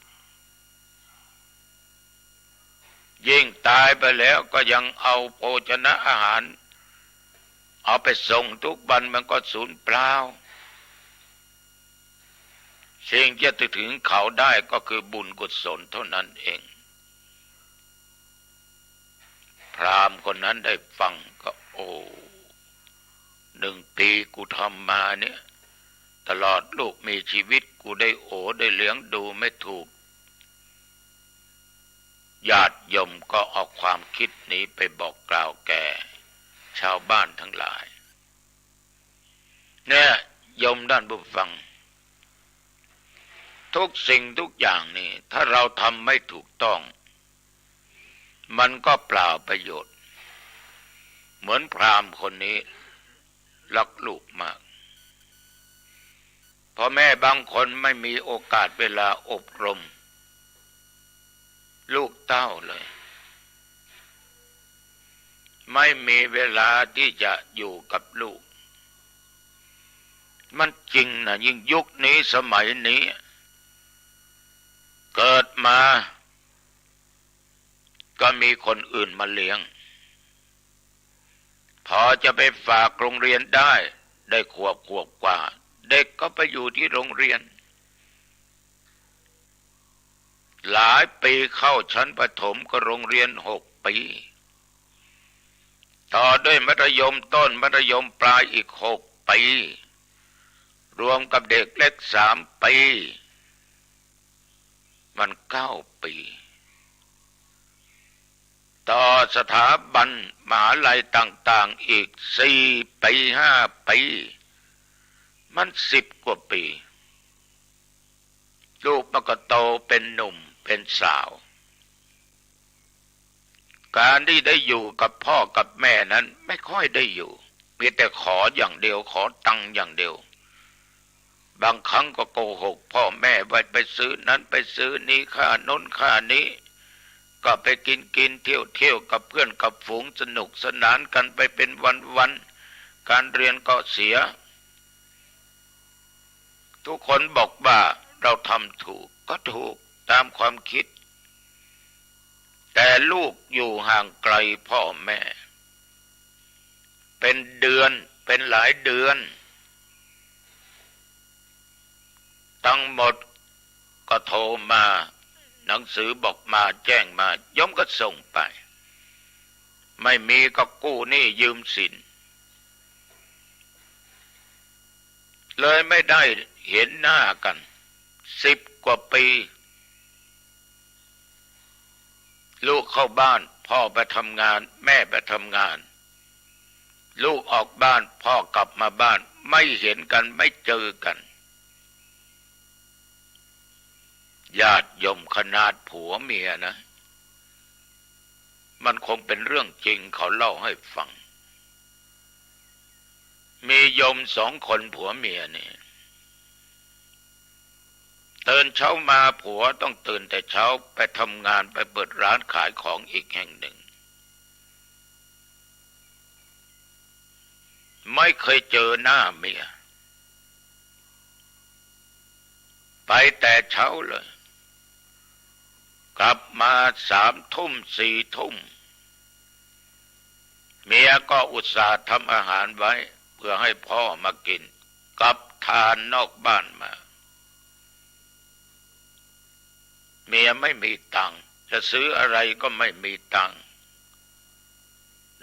ยิ่งตายไปแล้วก็ยังเอาโภชนะอาหารเอาไปส่งทุกวันมันก็สูญเปล่าสิ่งที่จะถึงเขาได้ก็คือบุญกุศลเท่านั้นเองพราหมณ์คนนั้นได้ฟังก็โอ้1 ปีกูทำมาเนี่ยตลอดลูกมีชีวิตกูได้ได้เลี้ยงดูไม่ถูกญาติโยมก็เอาความคิดนี้ไปบอกกล่าวแก่ชาวบ้านทั้งหลายเนี่ยโยมด้านผู้ฟังทุกสิ่งทุกอย่างนี่ถ้าเราทำไม่ถูกต้องมันก็เปล่าประโยชน์เหมือนพราหมณ์คนนี้รักลูกมากพ่อแม่บางคนไม่มีโอกาสเวลาอบรมลูกเต้าเลยไม่มีเวลาที่จะอยู่กับลูกมันจริงนะยิ่งยุคนี้สมัยนี้เกิดมาก็มีคนอื่นมาเลี้ยงพอจะไปฝากโรงเรียนได้ขวบกว่าเด็กก็ไปอยู่ที่โรงเรียนหลายปีเข้าชั้นประถมก็โรงเรียน6 ปีต่อด้วยมัธยมต้นมัธยมปลายอีก6 ปีรวมกับเด็กเล็ก3 ปีมัน9 ปีต่อสถาบันมหาลัยต่างๆอีก4 ปี5 ปีมัน10 กว่าปีลูกมันก็โตเป็นหนุ่มเป็นสาวการที่ได้อยู่กับพ่อกับแม่นั้นไม่ค่อยได้อยู่มีแต่ขออย่างเดียวขอตังค์อย่างเดียวบางครั้งก็โกหกพ่อแม่ว่าไปซื้อนั้นไปซื้อนี้ค่าโน้นค่านี้ก็ไปกินเที่ยวกับเพื่อนกับฝูงสนุกสนานกันไปเป็นวันการเรียนก็เสียทุกคนบอกว่าเราทำถูกก็ถูกตามความคิดแต่ลูกอยู่ห่างไกลพ่อแม่เป็นเดือนเป็นหลายเดือนทั้งหมดก็โทรมาหนังสือบอกมาแจ้งมาย่อมก็ส่งไปไม่มีก็กู้หนี้ยืมสินเลยไม่ได้เห็นหน้ากัน10 กว่าปีลูกเข้าบ้านพ่อไปทำงานแม่ไปทำงานลูกออกบ้านพ่อกลับมาบ้านไม่เห็นกันไม่เจอกันญาติโยมขนาดผัวเมียนะมันคงเป็นเรื่องจริงเขาเล่าให้ฟังมีโยม2 คนผัวเมียนี่ตื่นเช้ามาผัวต้องตื่นแต่เช้าไปทำงานไปเปิดร้านขายของอีกแห่งหนึ่งไม่เคยเจอหน้าเมียไปแต่เช้าเลยกลับมา3 ทุ่ม4 ทุ่มเมียก็อุตส่าห์ทำอาหารไว้เพื่อให้พ่อมากินกลับทานนอกบ้านมาเมียไม่มีตังค์จะซื้ออะไรก็ไม่มีตังค์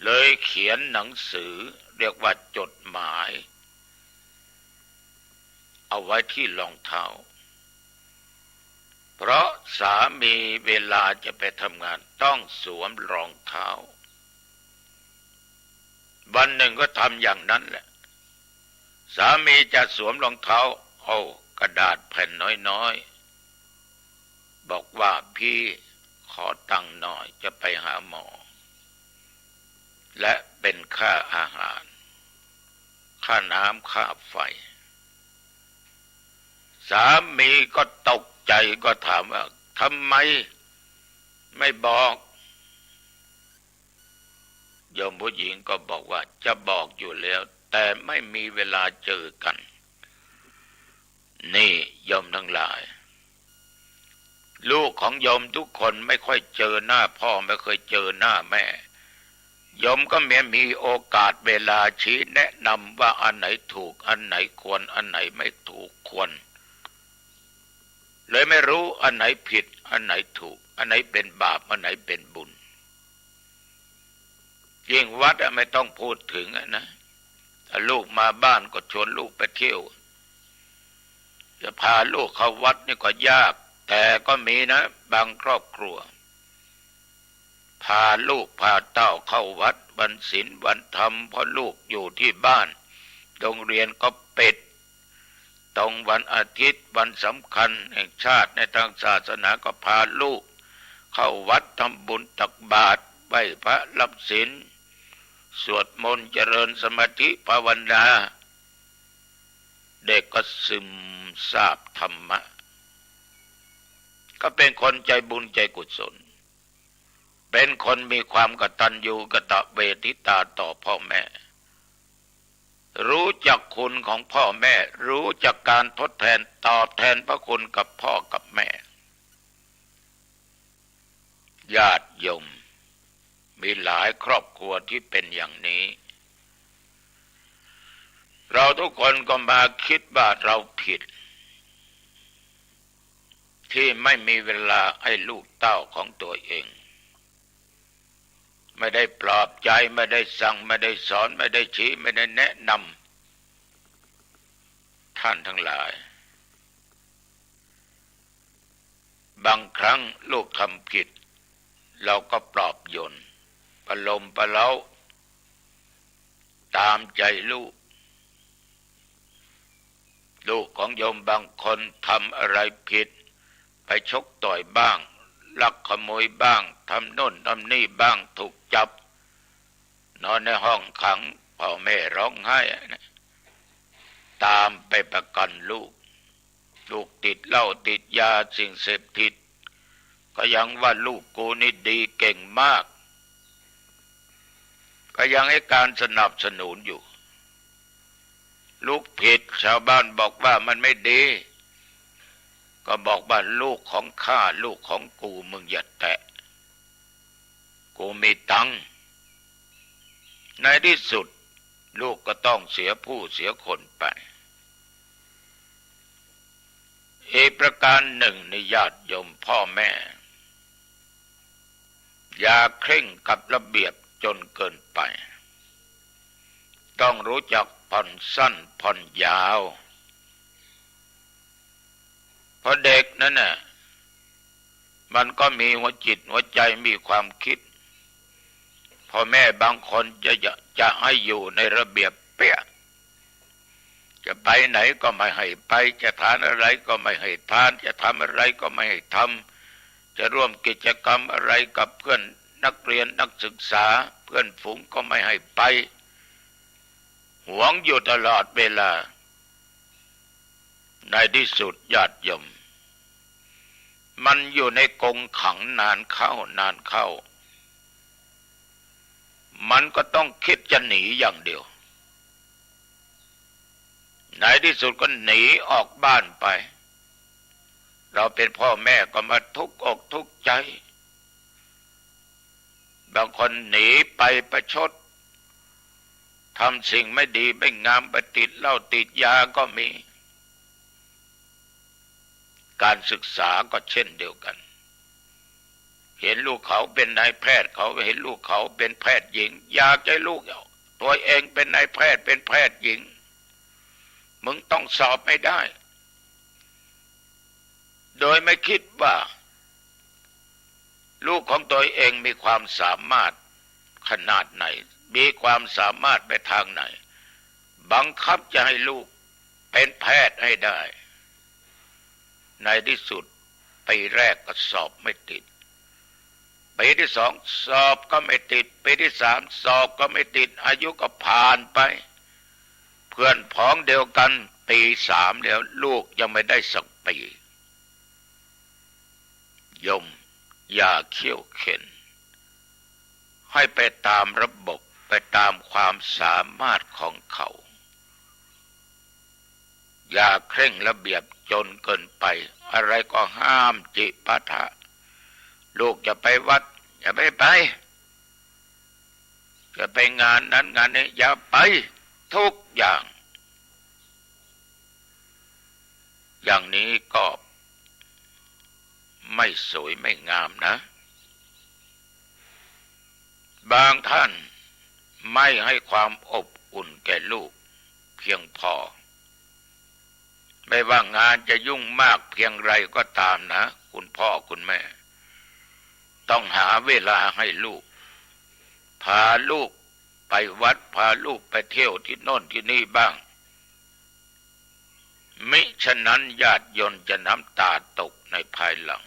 เลยเขียนหนังสือเรียกว่าจดหมายเอาไว้ที่รองเท้าเพราะสามีเวลาจะไปทำงานต้องสวมรองเท้า วันหนึ่งก็ทำอย่างนั้นแหละสามีจะสวมรองเท้าเอากระดาษแผ่นน้อยๆบอกว่าพี่ขอตังค์หน่อยจะไปหาหมอและเป็นค่าอาหารค่าน้ำค่าไฟสามีก็ตกใจก็ถามว่าทำไมไม่บอกโยมผู้หญิงก็บอกว่าจะบอกอยู่แล้วแต่ไม่มีเวลาเจอกันนี่โยมทั้งหลายลูกของโยมทุกคนไม่ค่อยเจอหน้าพ่อไม่เคยเจอหน้าแม่โยมก็มีโอกาสเวลาชี้แนะนำว่าอันไหนถูกอันไหนควรอันไหนไม่ถูกควรเลยไม่รู้อันไหนผิดอันไหนถูกอันไหนเป็นบาปอันไหนเป็นบุญยิ่งวัดไม่ต้องพูดถึงนะถ้าลูกมาบ้านก็ชวนลูกไปเที่ยวจะพาลูกเข้าวัดนี่ก็ยากแต่ก็มีนะบางครอบครัวพาลูกพาเต้าเข้าวัดวันศีลวันธรรมเพราะลูกอยู่ที่บ้านโรงเรียนก็ปิดตรงวันอาทิตย์วันสำคัญแห่งชาติในทางศาสนาก็พาลูกเข้าวัดทำบุญตักบาตรไหว้พระรับศีลสวดมนต์เจริญสมาธิภาวนาเด็กก็ซึมซาบธรรมะก็เป็นคนใจบุญใจกุศลเป็นคนมีความกตัญญูกตเวทิตาต่อพ่อแม่รู้จักคุณของพ่อแม่รู้จักการทดแทนตอบแทนพระคุณกับพ่อกับแม่ญาติโยมมีหลายครอบครัวที่เป็นอย่างนี้เราทุกคนก็มาคิดว่าเราผิดที่ไม่มีเวลาให้ลูกเต้าของตัวเองไม่ได้ปลอบใจไม่ได้สั่งไม่ได้สอนไม่ได้ชี้ไม่ได้แนะนำท่านทั้งหลายบางครั้งลูกทำผิดเราก็ปลอบโยนประโลมประเล้าตามใจลูกของโยมบางคนทำอะไรผิดไปชกต่อยบ้างลักขโมยบ้างทำโน่นทำนี่บ้างถูกจับนอนในห้องขังพ่อแม่ร้องไห้ตามไปประกันลูกติดเหล้าติดยาสิ่งเสพติดก็ยังว่าลูกกูนี่ดีเก่งมากก็ยังให้การสนับสนุนอยู่ลูกผิดชาวบ้านบอกว่ามันไม่ดีก็บอกว่าลูกของข้าลูกของกูมึงอย่าแตะกูมีตังค์ในที่สุดลูกก็ต้องเสียผู้เสียคนไปอีกประการหนึ่งในญาติโยมพ่อแม่อย่าเคร่งกับระเบียบจนเกินไปต้องรู้จักผ่อนสั้นผ่อนยาวเพราะเด็กนั่นน่ะมันก็มีหัวจิตหัวใจมีความคิดพ่อแม่บางคนจะให้อยู่ในระเบียบเป๊ะจะไปไหนก็ไม่ให้ไปจะทานอะไรก็ไม่ให้ทานจะทำอะไรก็ไม่ให้ทำจะร่วมกิจกรรมอะไรกับเพื่อนนักเรียนนักศึกษาเพื่อนฝูงก็ไม่ให้ไปหวงอยู่ตลอดเวลาในที่สุดญาติโยมมันอยู่ในกรงขังนานเข้ามันก็ต้องคิดจะหนีอย่างเดียวในที่สุดก็หนีออกบ้านไปเราเป็นพ่อแม่ก็มาทุกข์อกทุกข์ใจบางคนหนีไปประชดทำสิ่งไม่ดีไม่งามไปติดเหล้าติดยาก็มีการศึกษาก็เช่นเดียวกันเห็นลูกเขาเป็นนายแพทย์เขาเห็นลูกเขาเป็นแพทย์หญิงอยากให้ลูกตัวเองเป็นนายแพทย์เป็นแพทย์หญิงมึงต้องสอบไม่ได้โดยไม่คิดว่าลูกของตัวเองมีความสามารถขนาดไหน มีความสามารถไปทางไหนบังคับจะให้ลูกเป็นแพทย์ให้ได้ในที่สุดปีแรกก็สอบไม่ติดปีที่สองสอบก็ไม่ติดปีที่สามสอบก็ไม่ติดอายุก็ผ่านไปเพื่อนพ้องเดียวกันปีสามแล้วลูกยังไม่ได้สักปียมอย่าเขี่ยวเข็นให้ไปตามระบบไปตามความสามารถของเขาอย่าเคร่งระเบียบจนเกินไปอะไรก็ห้ามจิปาถะลูกจะไปวัดอย่าไปจะไปงานนั้นงานนี้อย่าไปทุกอย่างอย่างนี้ก็ไม่สวยไม่งามนะบางท่านไม่ให้ความอบอุ่นแก่ลูกเพียงพอไม่ว่างานจะยุ่งมากเพียงไรก็ตามนะคุณพ่อคุณแม่ต้องหาเวลาให้ลูกพาลูกไปวัดพาลูกไปเที่ยวที่โน่นที่นี่บ้างมิฉะนั้นญาติโยมจะน้ำตาตกในภายหลัง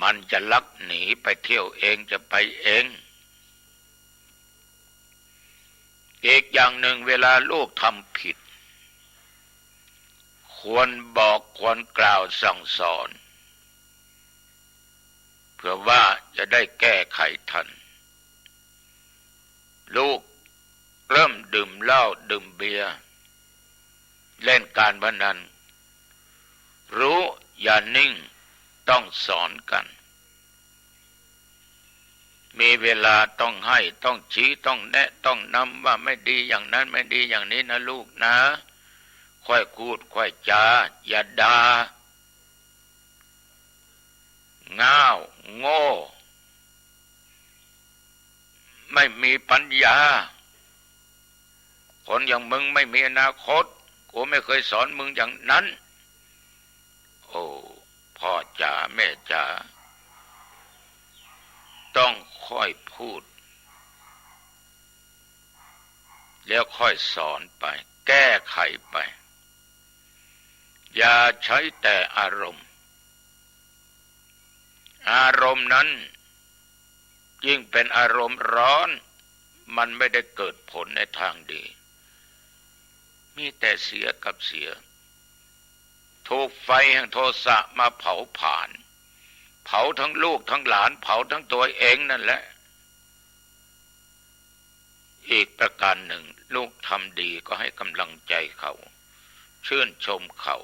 มันจะลักหนีไปเที่ยวเองจะไปเองอีกอย่างหนึ่งเวลาลูกทำผิดควรบอกควรกล่าวสั่งสอนเพื่อว่าจะได้แก้ไขทันลูกเริ่มดื่มเหล้าดื่มเบียร์เล่นการพนันรู้อย่านิ่งต้องสอนกันมีเวลาต้องให้ต้องชี้ต้องแนะต้องนำว่าไม่ดีอย่างนั้นไม่ดีอย่างนี้นะลูกนะค่อยพูดค่อยจาอย่าด่าง่าวโง่ไม่มีปัญญาคนอย่างมึงไม่มีอนาคตกูไม่เคยสอนมึงอย่างนั้นโอ้พ่อจ๋าแม่จ๋าต้องค่อยพูดแล้วค่อยสอนไปแก้ไขไปอย่าใช้แต่อารมณ์นั้นยิ่งเป็นอารมณ์ร้อนมันไม่ได้เกิดผลในทางดีมีแต่เสียกับเสียถูกไฟแห่งโทสะมาเผาผลาญเผาทั้งลูกทั้งหลานเผาทั้งตัวเองนั่นแหละอีกประการหนึ่งลูกทำดีก็ให้กำลังใจเขาชื่นชมเขา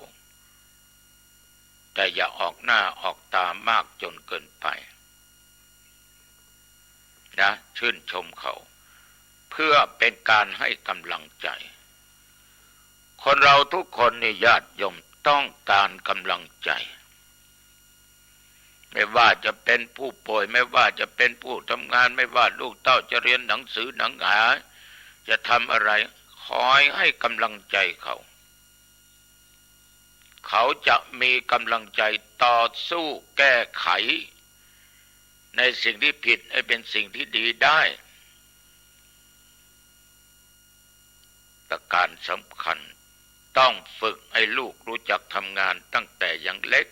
แต่อย่าออกหน้าออกตามากจนเกินไปนะชื่นชมเขาเพื่อเป็นการให้กำลังใจคนเราทุกคนนี่ญาติโยมต้องการกำลังใจไม่ว่าจะเป็นผู้ป่วยไม่ว่าจะเป็นผู้ทำงานไม่ว่าลูกเต้าจะเรียนหนังสือหนังหาจะทำอะไรคอยให้กำลังใจเขาจะมีกำลังใจต่อสู้แก้ไขในสิ่งที่ผิดให้เป็นสิ่งที่ดีได้ประการสำคัญต้องฝึกให้ลูกรู้จักทำงานตั้งแต่ยังเล็ก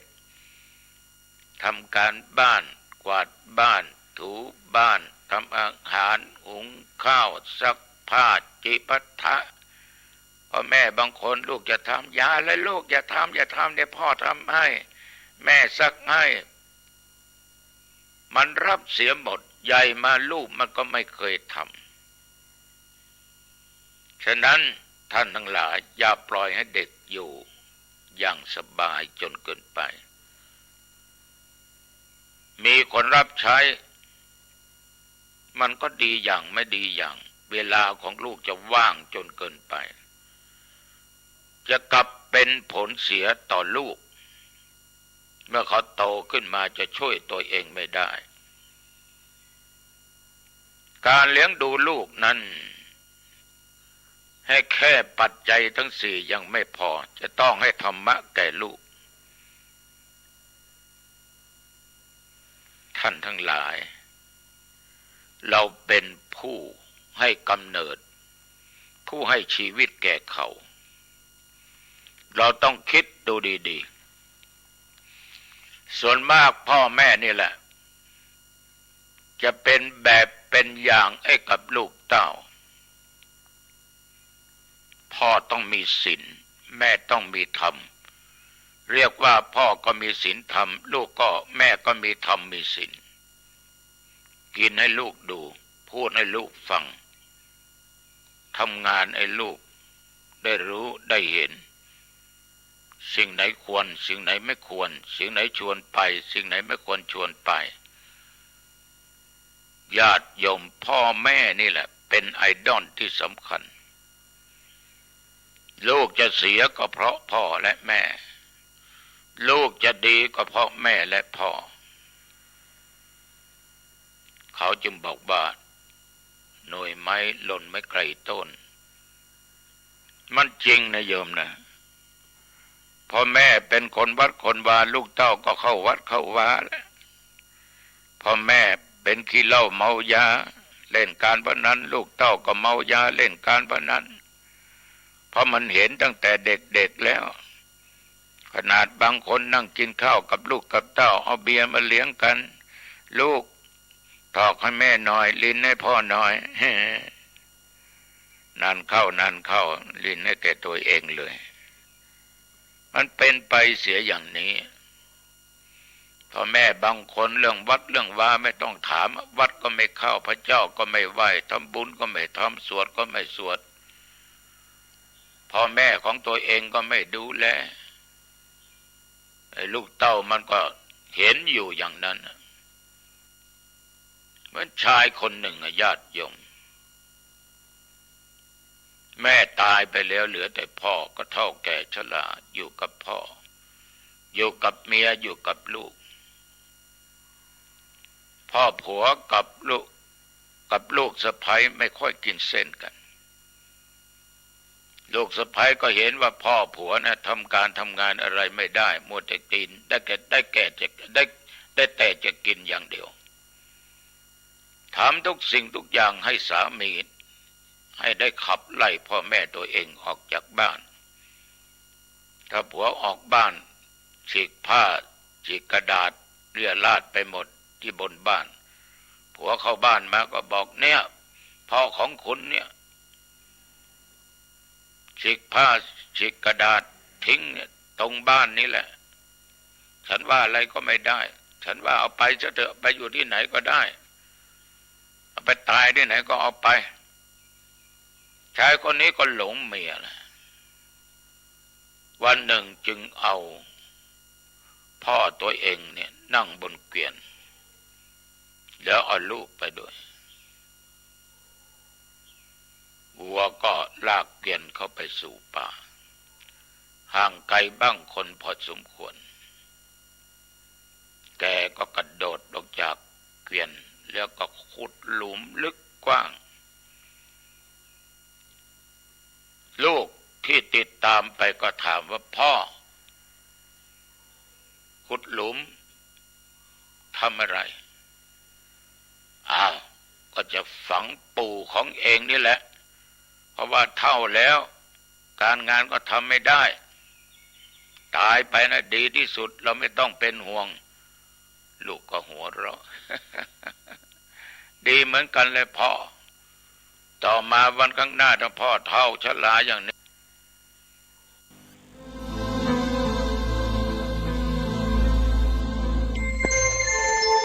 ทำการบ้านกวาดบ้านถูบ้านทำอาหารหุงข้าวซักผ้าจิปาถะพ่อแม่บางคนลูกจะทำอย่าเลยลูกอย่าทำเดี๋ยวพ่อทำให้แม่ซักให้มันรับเสียหมดใหญ่มาลูกมันก็ไม่เคยทำฉะนั้นท่านทั้งหลายอย่าปล่อยให้เด็กอยู่อย่างสบายจนเกินไปมีคนรับใช้มันก็ดีอย่างไม่ดีอย่างเวลาของลูกจะว่างจนเกินไปจะกลับเป็นผลเสียต่อลูกเมื่อเขาโตขึ้นมาจะช่วยตัวเองไม่ได้การเลี้ยงดูลูกนั้นให้แค่ปัจจัยทั้งสี่ยังไม่พอจะต้องให้ธรรมะแก่ลูกท่านทั้งหลาย เราเป็นผู้ให้กำเนิดผู้ให้ชีวิตแก่เขาเราต้องคิดดูดีๆส่วนมากพ่อแม่นี่แหละจะเป็นแบบเป็นอย่างให้กับลูกเต้าพ่อต้องมีศีลแม่ต้องมีธรรมเรียกว่าพ่อก็มีศีลธรรมลูกก็แม่ก็มีธรรมมีศีลกินให้ลูกดูพูดให้ลูกฟังทำงานให้ลูกได้รู้ได้เห็นสิ่งไหนควรสิ่งไหนไม่ควรสิ่งไหนชวนไปสิ่งไหนไม่ควรชวนไปญาติโยมพ่อแม่นี่แหละเป็นไอดอลที่สำคัญลูกจะเสียก็เพราะพ่อและแม่ลูกจะดีก็เพราะแม่และพ่อเขาจึงบอกว่าหน่วยไม้หล่นไม่ไกลต้นมันจริงนะโยมนะพ่อแม่เป็นคนวัดคนวาลูกเต้าก็เข้าวัดเข้าวาแล้วพ่อแม่เป็นขี้เหล้าเมายาเล่นการพนันลูกเต้าก็เมายาเล่นการพนันเพราะมันเห็นตั้งแต่เด็กๆแล้วขนาดบางคนนั่งกินข้าวกับลูกกับเต้าเอาเบียร์มาเลี้ยงกันลูกถอกให้แม่หน่อยลิ้นให้พ่อหน่อยนั่นเข้าลิ้นให้แก่ตัวเองเลยมันเป็นไปเสียอย่างนี้พ่อแม่บางคนเรื่องวัดเรื่องวาไม่ต้องถามวัดก็ไม่เข้าพระเจ้าก็ไม่ไหว้ทำบุญก็ไม่ทำสวดก็ไม่สวดพ่อแม่ของตัวเองก็ไม่ดูแลไอ้ลูกเต้ามันก็เห็นอยู่อย่างนั้นเหมือนชายคนหนึ่งญาติโยมแม่ตายไปแล้วเหลือแต่พ่อก็เฒ่าแก่ชราอยู่กับพ่ออยู่กับเมียอยู่กับลูกพ่อผัวกับลูกสะใภ้ไม่ค่อยกินเส้นกันลูกสะใภ้ก็เห็นว่าพ่อผัวนะทำงานอะไรไม่ได้มัวแต่กินได้แต่จะกินอย่างเดียวถามทุกสิ่งทุกอย่างให้สามีให้ได้ขับไล่พ่อแม่ตัวเองออกจากบ้านถ้าผัวออกบ้านฉีกผ้าฉีกกระดาษเรี่ยราดไปหมดที่บนบ้านผัวเข้าบ้านมาก็บอกเนี่ยพ่อของคุณเนี่ยฉีกผ้าฉีกกระดาษทิ้งตรงบ้านนี่แหละฉันว่าอะไรก็ไม่ได้ฉันว่าเอาไปเถอะไปอยู่ที่ไหนก็ได้เอาไปตายที่ไหนก็เอาไปชายคนนี้ก็หลงเมียนะวันหนึ่งจึงเอาพ่อตัวเองเนี่ยนั่งบนเกวียนแล้วเอาลูกไปด้วยวัวก็ลากเกวียนเข้าไปสู่ป่าห่างไกลบ้างคนพอสมควรแกก็กระโดดลงจากเกวียนแล้วก็ขุดหลุมลึกกว้างลูกที่ติดตามไปก็ถามว่าพ่อขุดหลุมทำอะไรอ้าวก็จะฝังปู่ของเองนี่แหละเพราะว่าเฒ่าแล้วการงานก็ทำไม่ได้ตายไปนะดีที่สุดเราไม่ต้องเป็นห่วงลูกก็หัวเราะ ดีเหมือนกันเลยพ่อต่อมาวันข้างหน้าถ้าพ่อเฒ่าชราอย่างนี้